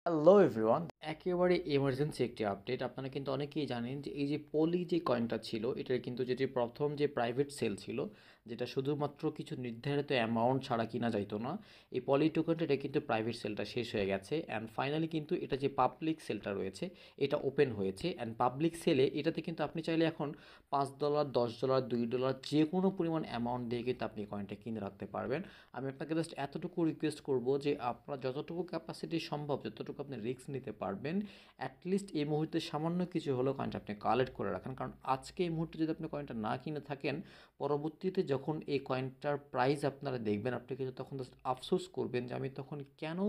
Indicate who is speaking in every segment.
Speaker 1: Hello everyone, একেবারে emergency একটি update. আপনারা কিন্তু অনেকেই জানেন যে এই যে পলি যে কয়েনটা ছিল, এটার কিন্তু যেটি প্রথম যে প্রাইভেট সেল ছিল, যেটা শুধুমাত্র কিছু নির্ধারিত অ্যামাউন্ট ছাড়া কিনা যাইতো না, এই পলি টোকেনটা এটা কিন্তু প্রাইভেট সেলটা শেষ হয়ে গেছে। অ্যান্ড ফাইনালি কিন্তু এটা যে পাবলিক সেলটা রয়েছে এটা ওপেন হয়েছে। অ্যান্ড পাবলিক সেলে এটাতে কিন্তু আপনি চাইলে এখন $5, $10, $2 যে কোনো পরিমাণ অ্যামাউন্ট দিয়ে কিন্তু আপনি কয়েনটা কিনে রাখতে পারবেন। আমি আপনাকে জাস্ট এতটুকু রিকোয়েস্ট করব যে আপনার যতটুকু ক্যাপাসিটি সম্ভব, যতটুকু আপনি রিস্ক নিতে পারবেন, অ্যাটলিস্ট এই মুহূর্তে সামান্য কিছু হলেও কয়েনটা আপনি কালেক্ট করে রাখেন। কারণ আজকে এই মুহূর্তে যদি আপনি কয়েনটা না কিনে থাকেন, পরবর্তীতে যখন এই কয়েনটার প্রাইস আপনারা দেখবেন, আপনি কিন্তু তখন জাস্ট আফসোস করবেন যে আমি তখন কেন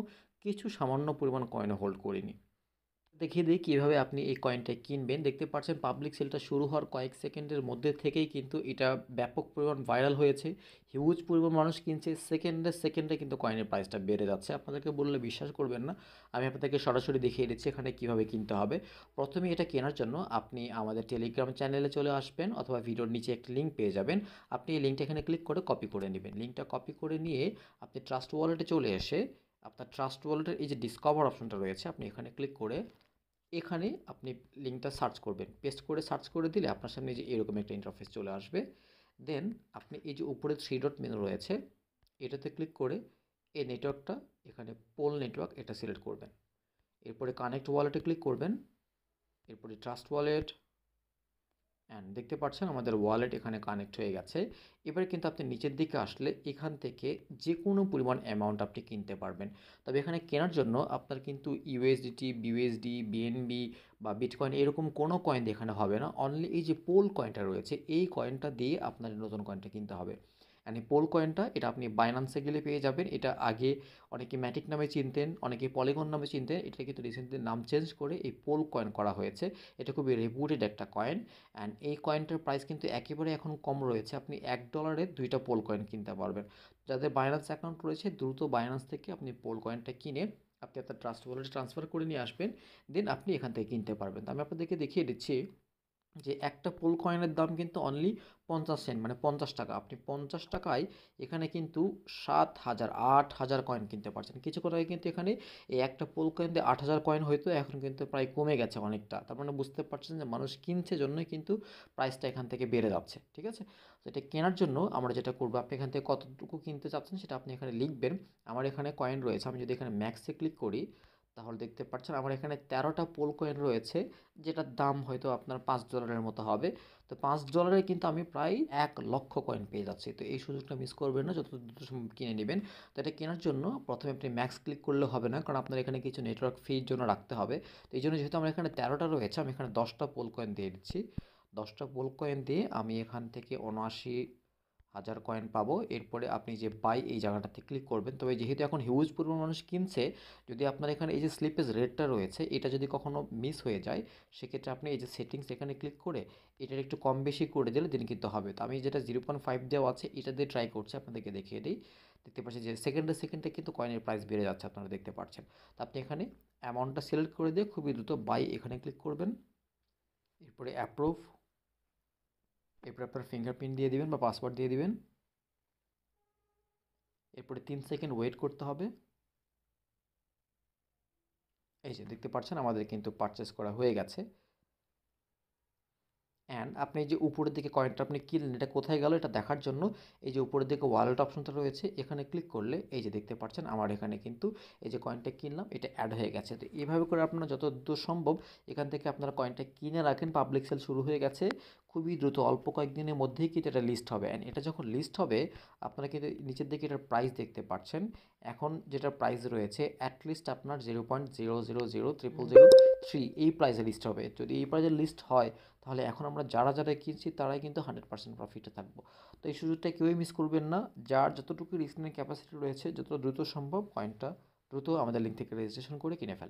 Speaker 1: কিছু সামান্য পরিমাণ কয়েন হোল্ড করিনি। দেখিয়ে দিই কীভাবে আপনি এই কয়েনটা কিনবেন। দেখতে পাচ্ছেন পাবলিক সেলটা শুরু হওয়ার কয়েক সেকেন্ডের মধ্যে থেকেই কিন্তু এটা ব্যাপক পরিমাণ ভাইরাল হয়েছে। হিউজ পরিমাণ মানুষ কিনছে। সেকেন্ডে সেকেন্ডে কিন্তু কয়েনের প্রাইসটা বেড়ে যাচ্ছে। আপনাদেরকে বললে বিশ্বাস করবেন না। আমি আপনাদেরকে সরাসরি দেখিয়ে দিচ্ছি এখানে কীভাবে কিনতে হবে। প্রথমে এটা কেনার জন্য আপনি আমাদের টেলিগ্রাম চ্যানেলে চলে আসবেন, অথবা ভিডিওর নিচে একটি লিঙ্ক পেয়ে যাবেন। আপনি এই লিঙ্কটা এখানে ক্লিক করে কপি করে নেবেন। লিঙ্কটা কপি করে নিয়ে আপনি ট্রাস্ট ওয়ালেটে চলে এসে আপনার ট্রাস্ট ওয়ালেটের এই যে ডিসকভার অপশনটা রয়েছে, আপনি এখানে ক্লিক করে এখানে আপনি লিঙ্কটা সার্চ করবেন। পেস্ট করে সার্চ করে দিলে আপনার সামনে যে এরকম একটা ইন্টারফেস চলে আসবে। দেন আপনি এই যে উপরে 3 ডট মেনু রয়েছে, এটাতে ক্লিক করে এই নেটওয়ার্কটা, এখানে পোল নেটওয়ার্ক, এটা সিলেক্ট করবেন। এরপরে কানেক্ট ওয়ালেটে ক্লিক করবেন। এরপরে ট্রাস্ট ওয়ালেট, অ্যান্ড দেখতে পাচ্ছেন আমাদের ওয়ালেট এখানে কানেক্ট হয়ে গেছে। এবারে কিন্তু আপনি নিচের দিকে আসলে এখান থেকে যে কোনো পরিমাণ অ্যামাউন্ট আপনি কিনতে পারবেন। তবে এখানে কেনার জন্য আপনার কিন্তু ইউএসডিটি, বিউএসডি, বিএনবি বা বিটকয়েন এরকম কোনো কয়েন দিয়ে এখানে হবে না। অনলি এই যে পোল কয়েনটা রয়েছে, এই কয়েনটা দিয়ে আপনার নতুন কয়েনটা কিনতে হবে। অ্যান্ড এই পোল কয়েনটা এটা আপনি বাইন্যান্সে গেলে পেয়ে যাবেন। এটা আগে অনেকে ম্যাটিক নামে চিনতেন, অনেকে পলিগন নামে চিনতেন। এটা কিন্তু রিসেন্টলি নাম চেঞ্জ করে এই পোল কয়েন করা হয়েছে। এটা খুবই রেপুটেড একটা কয়েন। অ্যান্ড এই কয়েনটার প্রাইস কিন্তু একেবারে এখন কম রয়েছে। আপনি $1 2টা পোল কয়েন কিনতে পারবেন। যাদের বাইন্যান্স অ্যাকাউন্ট রয়েছে, দ্রুত বাইন্যান্স থেকে আপনি পোল কয়েনটা কিনে আপনি আপনার ট্রাস্ট ওয়ালেটে ট্রান্সফার করে নিয়ে আসবেন। দেন আপনি এখান থেকে কিনতে পারবেন। তো আমি আপনাদেরকে দেখিয়ে দিচ্ছি যে একটা পোল কয়েনের দাম কিন্তু অনলি 50 সেন্ট, মানে $50। আপনি 50 টাকায় এখানে কিন্তু 7,000 8,000 কয়েন কিনতে পারছেন। কিছুক্ষণ আগে কিন্তু এখানে এই একটা পোল কয়েন দিয়ে 8,000 কয়েন হইতো, এখন কিন্তু প্রায় কমে গেছে অনেকটা। তার মানে বুঝতে পারছেন যে মানুষ কিনছে জন্যই কিন্তু প্রাইসটা এখান থেকে বেড়ে যাচ্ছে। ঠিক আছে? তো এটা কেনার জন্য আমরা যেটা করবো, আপনি এখান থেকে কতটুকু কিনতে চাচ্ছেন সেটা আপনি এখানে লিখবেন। আমার এখানে কয়েন রয়েছে, আমি যদি এখানে ম্যাক্সে ক্লিক করি, তাহলে দেখতে পাচ্ছেন আমার এখানে 13টা পোল কয়েন রয়েছে, যেটার দাম হয়তো আপনার $5 মতো হবে। তো $5 কিন্তু আমি প্রায় 1,00,000 কয়েন পেয়ে যাচ্ছি। তো এই সুযোগটা মিস করবেন না, যত দ্রুত সম্ভব কিনে নেবেন। তো এটা কেনার জন্য প্রথমে আপনি ম্যাক্স ক্লিক করলে হবে না, কারণ আপনার এখানে কিছু নেটওয়ার্ক ফির জন্য রাখতে হবে। তো এই জন্য যেহেতু আমার এখানে 13টা রয়েছে, আমি এখানে 10টা পোল কয়েন দিয়ে দিচ্ছি। 10টা পোল কয়েন দিয়ে আমি এখান থেকে 79,000 কয়েন পাবো। এরপরে আপনি যে বাই এই জায়গাটাতে ক্লিক করবেন। তবে যেহেতু এখন হিউজ পরিমাণ মানুষ কিনছে, যদি আপনার এখানে এই যে স্লিপেজ রেটটা রয়েছে, এটা যদি কখনো মিস হয়ে যায়, সেক্ষেত্রে আপনি এই যে সেটিংস এখানে ক্লিক করে এটার একটু কম বেশি করে দিলে দিন কিন্তু হবে। তো আমি যেটা 0.5 দেওয়া আছে এটা দিয়ে ট্রাই করছি, আপনাদেরকে দেখিয়ে দিই। দেখতে পাচ্ছি যে সেকেন্ডে সেকেন্ডে কিন্তু কয়েনের প্রাইস বেড়ে যাচ্ছে, আপনারা দেখতে পাচ্ছেন। তো আপনি এখানে অ্যামাউন্টটা সিলেক্ট করে দিয়ে খুবই দ্রুত বাই এখানে ক্লিক করবেন। এরপরে অ্যাপ্রুভ, এরপরে আপনার ফিঙ্গারপ্রিন্ট দিয়ে দিবেন বা পাসওয়ার্ড দিয়ে দিবেন। এরপরে 3 সেকেন্ড ওয়েট করতে হবে। এই যে দেখতে পাচ্ছেন আমাদের কিন্তু পারচেস করা হয়ে গেছে। অ্যান্ড আপনি যে উপরের দিকে কয়েনটা আপনি কিনলেন, এটা কোথায় গেল এটা দেখার জন্য এই যে উপরের দিকে ওয়ালেট অপশনটা রয়েছে, এখানে ক্লিক করলে এই যে দেখতে পাচ্ছেন আমার এখানে কিন্তু এই যে কয়েনটা কিনলাম এটা অ্যাড হয়ে গেছে। তো এইভাবে করে আপনারা যত দ্রুত সম্ভব এখান থেকে আপনারা কয়েনটা কিনে রাখেন। পাবলিক সেল শুরু হয়ে গেছে খুবই দ্রুত, অল্প কয়েকদিনের মধ্যেই কিন্তু এটা লিস্ট হবে। অ্যান্ড এটা যখন লিস্ট হবে, আপনারা কিন্তু নিচের দিকে এটার প্রাইস দেখতে পাচ্ছেন। এখন যেটা প্রাইস রয়েছে অ্যাটলিস্ট আপনার 0.000333 এই প্রাইসে লিস্ট হবে। যদি এই প্রাইসে লিস্ট হয়, তাহলে এখন আমরা যারা যারা কিনছি তারাই কিন্তু 100% প্রফিটে থাকবো। তো এই সুযোগটা কেউই মিস করবেন না। যার যতটুকু রিস্ক নেওয়ার ক্যাপাসিটি রয়েছে, যত দ্রুত সম্ভব কয়েনটা দ্রুত আমাদের লিঙ্ক থেকে রেজিস্ট্রেশন করে কিনে ফেলেন।